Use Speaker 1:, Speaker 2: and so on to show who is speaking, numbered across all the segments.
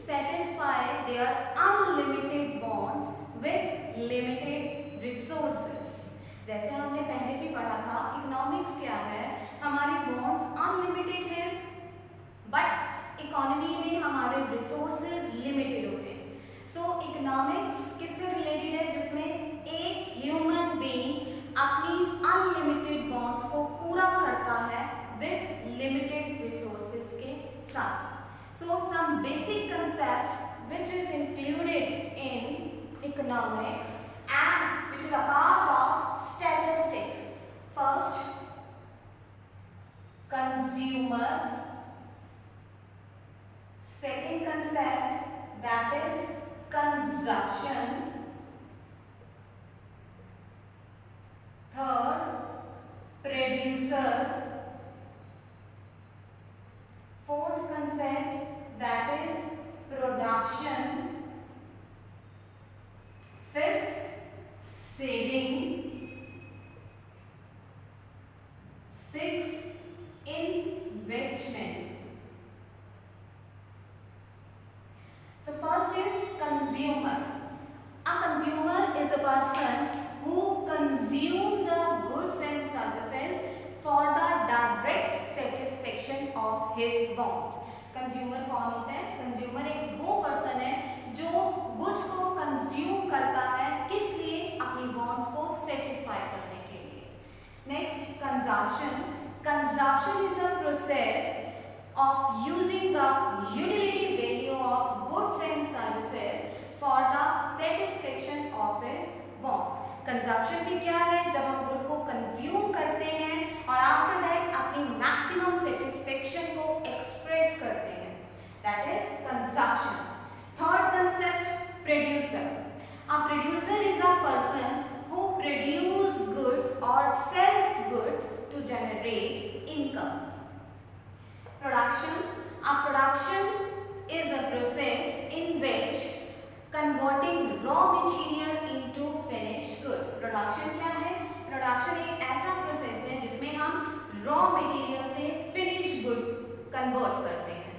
Speaker 1: satisfy their unlimited wants with limited resources. जैसे हमने पहले भी पढ़ा था, इकोनॉमिक्स क्या है, हमारी वॉन्ट्स अनलिमिटेड है बट इकोनॉमी में हमारे रिसोर्सेज लिमिटेड होते हैं. सो इकोनॉमिक्स किससे रिलेटेड है, जिसमें एक ह्यूमन बीइंग अपनी अनलिमिटेड वॉन्ट्स को पूरा करता है विद लिमिटेड रिसोर्सेज के साथ. So some basic concepts which is included in economics and which is a part of statistics. First, consumer. Second concept, that is consumption. Third, producer. Fourth concept, that is production. Fifth, saving. Sixth, investment. So first is consumer. A consumer is a person who consume the goods and services for the direct satisfaction of his wants. Consumer कौन होता है? Consumer एक वो person है जो goods को consume करता है, किस लिए? अपनी वांट्स को सेटिस्फाई करने के लिए. Next, consumption. Consumption is a process of using the utility value of goods and services for the satisfaction of his wants. Consumption भी क्या है? जब हम गुड को कंज्यूम करते हैं और आफ्टर दैट अपनी मैक्सिमम सेटिस्फेक्शन को एक्सप्रेस करते हैं. That is consumption. Third concept, producer. A producer is a person who produce goods or sells goods to generate income. Production. A production is a process in which converting raw material into finished good. Production क्या है? Production एक ऐसा process है जिसमें हम raw material से finish good convert करते हैं.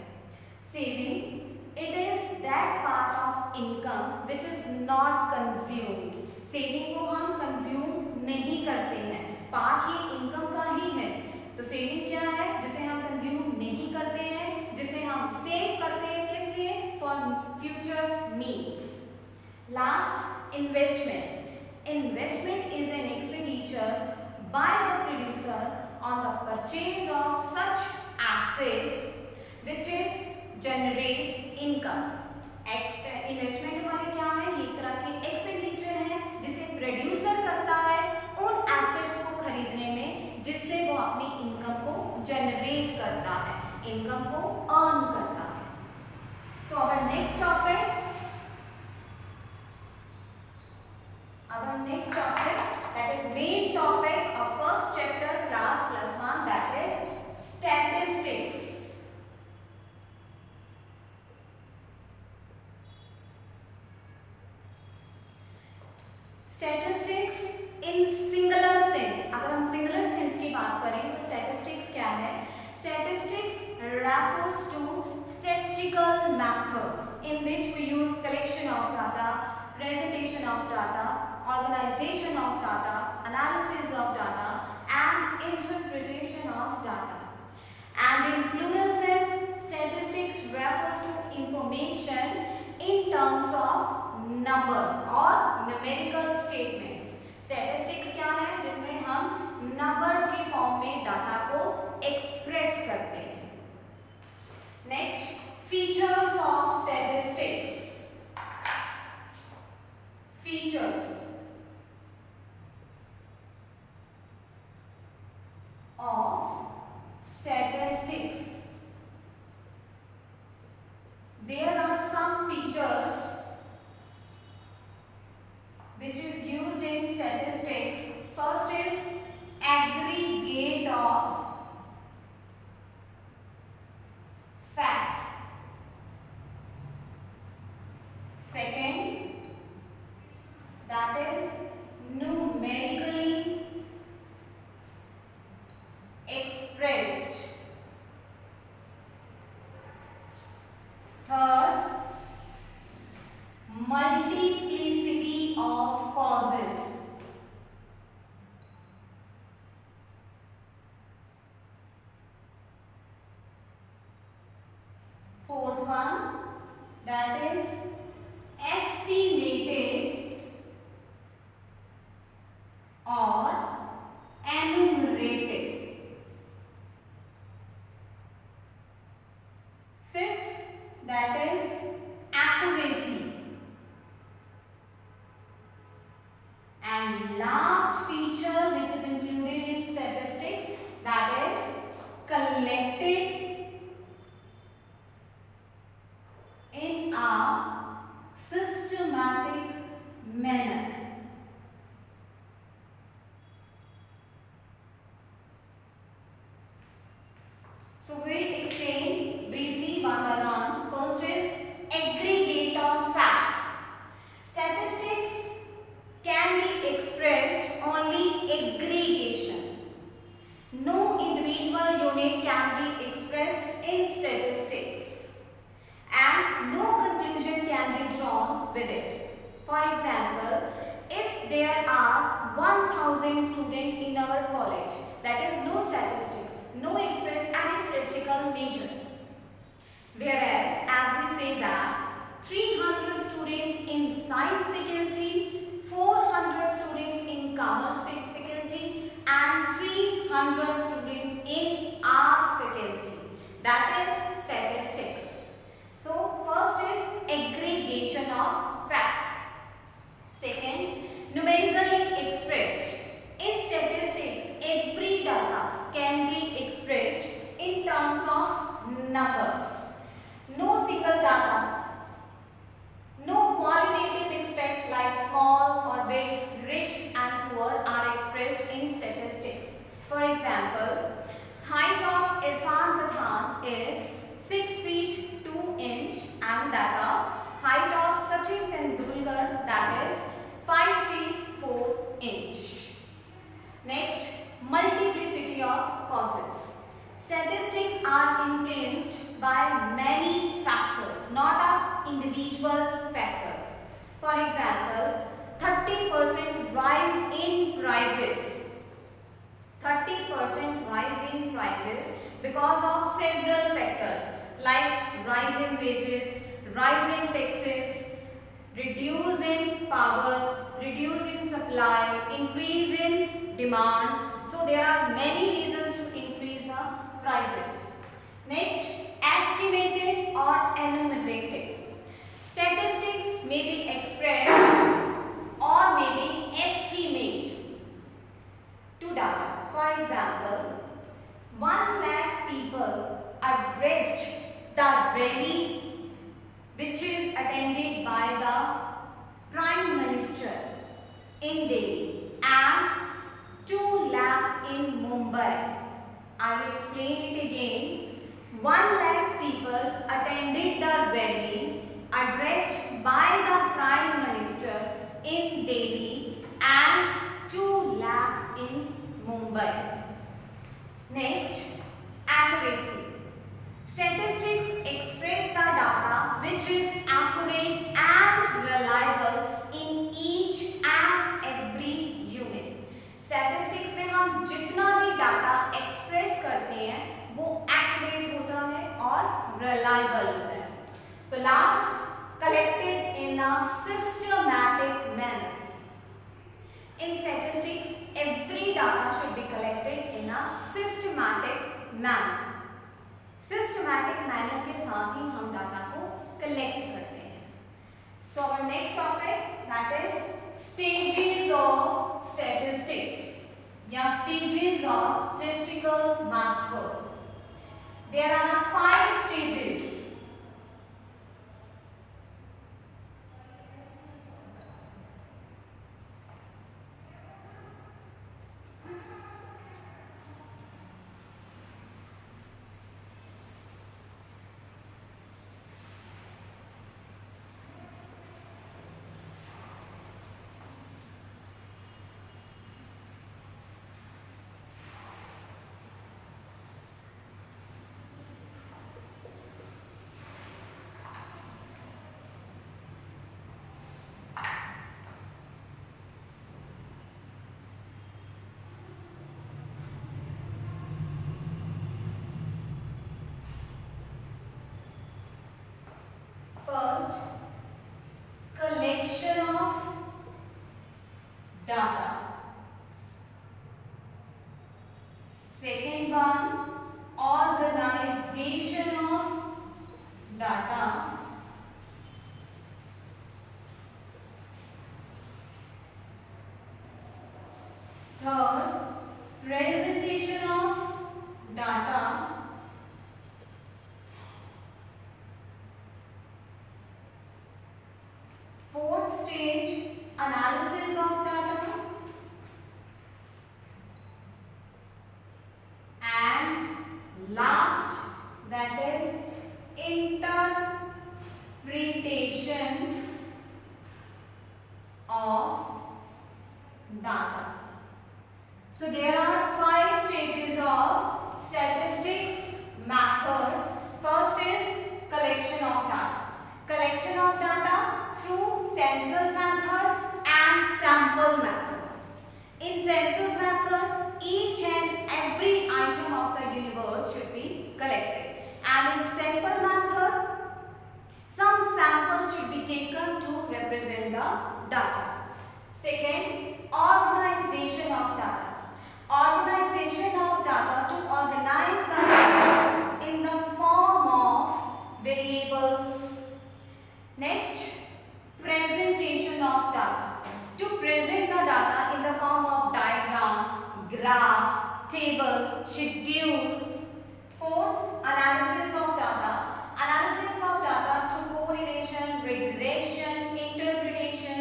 Speaker 1: Saving. It is that part of income which is not consumed. Saving को हम कंज्यूम नहीं करते हैं, पार्ट ही इनकम का ही है. तो सेविंग क्या है? जिसे हम कंज्यूम नहीं करते हैं, जिसे हम सेव करते हैं, किस लिए? For future needs. Last, investment. Investment is an expenditure by the producer on the purchase of such assets which is generate income. Investment हमारे क्या है? ये एक तरह की एक्सपेंडिचर है जिसे प्रोड्यूसर करता है उन एसेट्स को खरीदने में जिससे वो अपनी इनकम को जनरेट करता है, इनकम को अर्न करता है. So our next topic, that is main topic of first chapter class plus 1, that is statistics. Statistics in singular sense. अगर हम singular sense की बात करें तो statistics क्या है? Statistics refers to statistical method in which we use collection of data, presentation of data, organization of data, analysis of data and interpretation of data. And in plural sense, statistics refers to information in terms of numbers or numerical statements. Statistics क्या है? जिसमें हम numbers की form में data को express करते हैं. Next, features of statistics. Features of statistics. There are some features which is used in statistics. First is aggregate of fact. Second, that is numerically expressed. Third, So we explain briefly one by one. First is aggregate of fact. Statistics can be expressed only aggregation. No individual unit can be expressed in statistics, and no conclusion can be drawn with it. For example, if there are 1000 students in our college, that is no statistics, no express any statistical measure. Whereas, as we say that 300 students in science faculty, 400 students in commerce faculty, and 300 students in arts faculty. That is statistics. So, first is aggregation of fact. Second, numerically expressed. In statistics, every data can be expressed in terms of numbers. No single data, no qualitative aspects like small or big, rich and poor are expressed in statistics. For example, height of Irfan Pathan is 6 feet 2 inch and that of height of Sachin Tendulkar, that is 5 feet 4 inch. Next, multiplicity of causes. Statistics are influenced by many factors, not individual factors. For example, 30% rise in prices. 30% rise in prices because of several factors like rise in wages, rise in taxes, reduce in power, reduce in supply, increase in demand. So there are many reasons to increase the prices. Next, estimated or enumerated. Statistics may be expressed or may be estimated to data. For example, 1 lakh people addressed the rally which is attended by the Prime Minister in Delhi and 2 lakh in Mumbai. I will explain it again. 1 lakh people attended the rally addressed by the Prime Minister in Delhi and 2 lakh in Mumbai. Next, accuracy. Statistics express the data which is accurate and reliable in each and every unit. Statistics में हम जितना भी data express करते हैं वो accurate होता है और रिलायबल होता है. So last, collected in a systematic manner. In statistics, every data should be collected in a systematic manner. Systematic manner के साथ ही हम डाटा को कलेक्ट करते हैं. So our next topic, that is stages of statistics या stages of statistical methods. There are 5 stages. First, collection of data. Second one, organization of data. Third, presentation of data. Fourth stage, analysis of data. And last, there are 5 stages of statistics methods. First is collection of data. Collection of data through census method and sample method. In census method, each and every item of the universe should be collected, and in sample method, some samples should be taken to represent the data. Second, organization of data. Organization of data, to organize the data in the form of variables. Next, presentation of data. To present the data in the form of diagram, graph, table, schedule. Fourth, analysis of data. Analysis of data through correlation, regression, interpretation,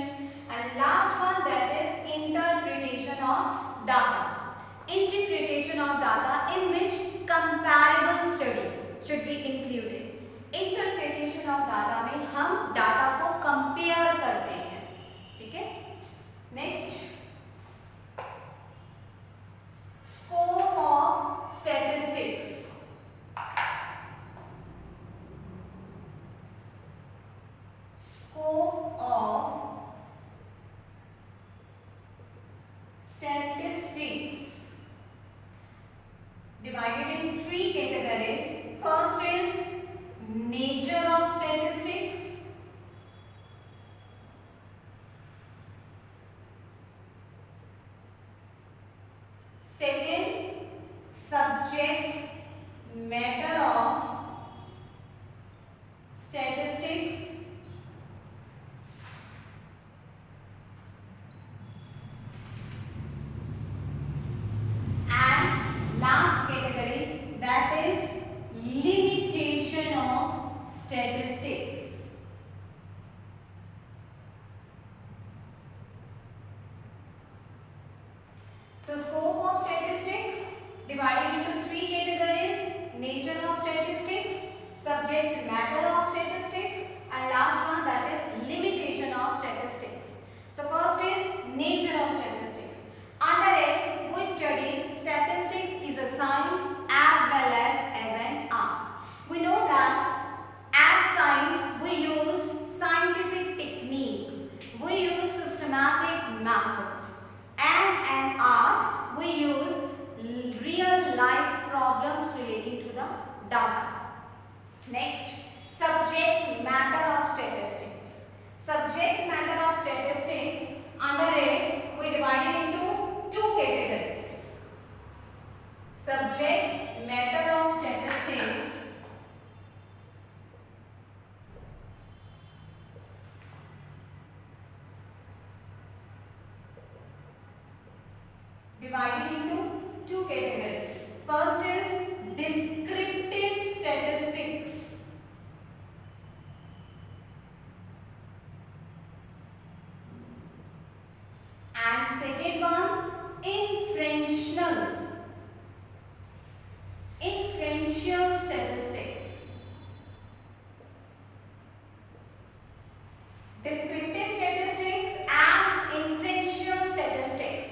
Speaker 1: and last one, that is interpretation of data. Interpretation of data, in which comparable study should be included. Interpretation of data में हम data को compare करते हैं, ठीक है. Next, scope of statistics. Scope of statistics divided in 3 categories. First is nature of statistics. Second, subject matter of statistics. Last category, that is limitation of statistics. So scope of statistics divided into 3 categories: nature of statistics, subject matter of statistics, and last one, that is limitation of statistics. So first is nature of statistics. Under it, we study statistics is a science as well as an art. We know that as science we use scientific techniques, we use systematic methods, and an art we use real life problems relating to the data. Next, subject matter of statistics. Subject matter of statistics, under it we divide it into 2 categories. Subject matter of statistics divided into 2 categories. First is descriptive statistics. And second one, inferential statistics. Descriptive statistics and inferential statistics.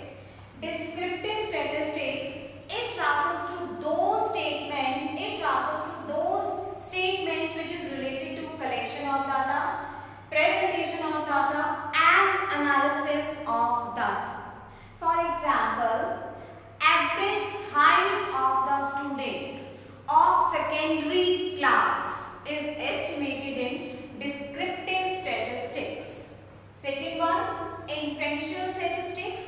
Speaker 1: Descriptive statistics, it refers to those statements which is related to collection of data, presentation of data, and analysis of data. For example, average height of the students of secondary class is estimated in descriptive statistics. Second one, inferential statistics.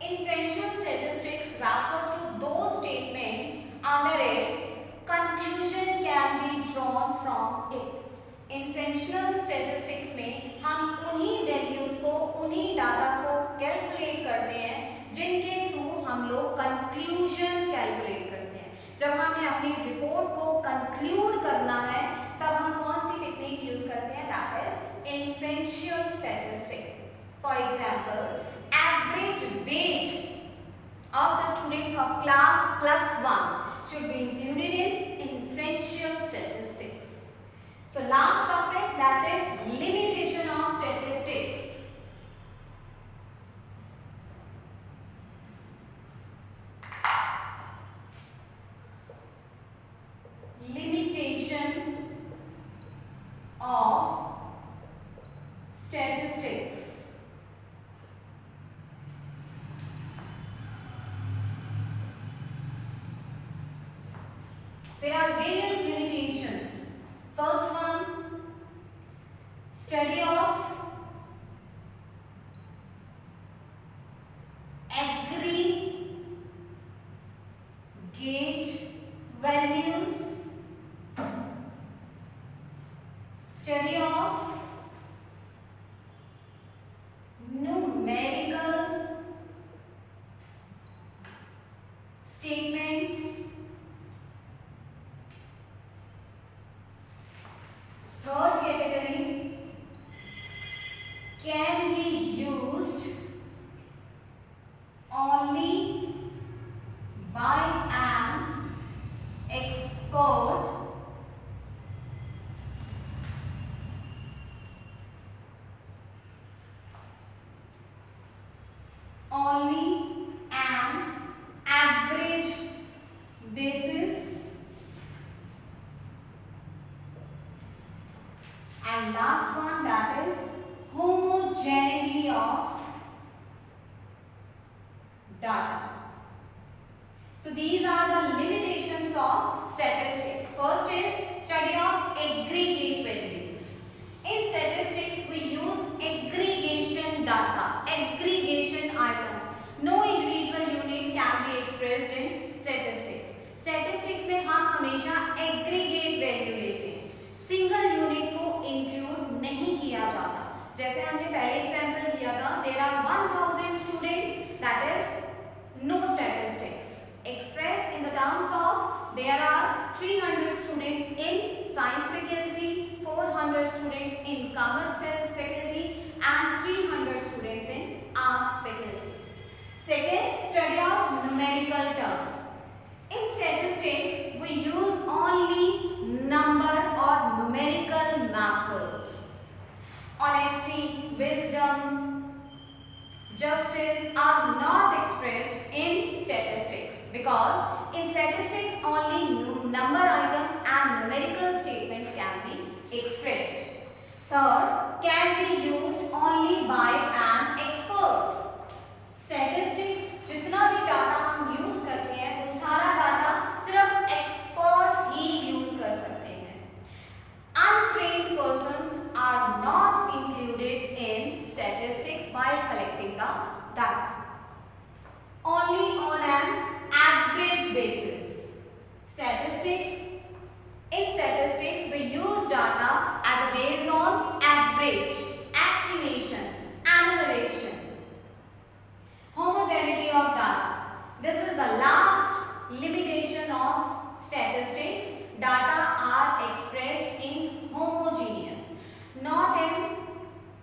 Speaker 1: Inferential statistics refers to those statements under it conclusion can be drawn from it. Inferential statistics में हम उन्हीं values को, उन्हीं data को calculate करते हैं जिनके through हम लोग कंक्लूजन कैलकुलेट करते हैं. जब हमें अपनी रिपोर्ट को कंक्लूड करना है तब हम कौन सी टेक्निक यूज करते हैं? That is inferential statistics. For example, average weight of the students of class +1 should be included in inferential statistics. So last topic, that is limitation of statistics. There are various limitations. First one, study of aggregate values, study of numerical statements, third category, can be used only by an expert only an average basis, and last one, that is homogeneity of data. So these are the limitations of statistics. First is study of aggregate values. In statistics we use aggregation data, aggregation items. No individual unit can be expressed in statistics. Statistics में हम हमेशा aggregate value लेते हैं, single unit को include नहीं किया जाता. जैसे हमने पहले एग्जांपल किया था, there are 1000 students, that is no statistics. Expressed in the terms of there are 300 students in science faculty, 400 students in commerce faculty, and 300 students in arts faculty. Second, study of numerical terms. In statistics, we use only number or numerical methods. Honesty, wisdom, justice are not expressed in statistics, because in statistics only number items and numerical statements can be expressed. Third, can be used only by an expert. Statistics जितना भी data हम use करते हैं वो सारा data सिर्फ expert ही use कर सकते हैं. Untrained persons are not included in statistics while collecting the data. Only on an average basis. Statistics. In statistics, we use data as a based on average, estimation, enumeration. Homogeneity of data. This is the last limitation of statistics. Data are expressed in homogeneous, not in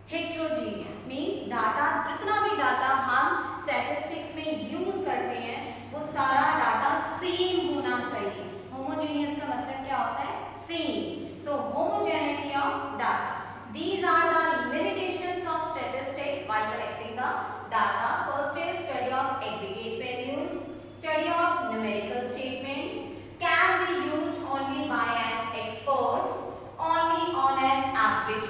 Speaker 1: heterogeneous. Means data, जितना भी data हम statistics में use करते हैं वो सारा data same होना चाहिए. Homogeneous का मतलब क्या होता है? Same. So homogeneity of data. These are the limitations of statistics while collecting the data. First is study of aggregate values, study of numerical statements, can be used only by an experts, only on an average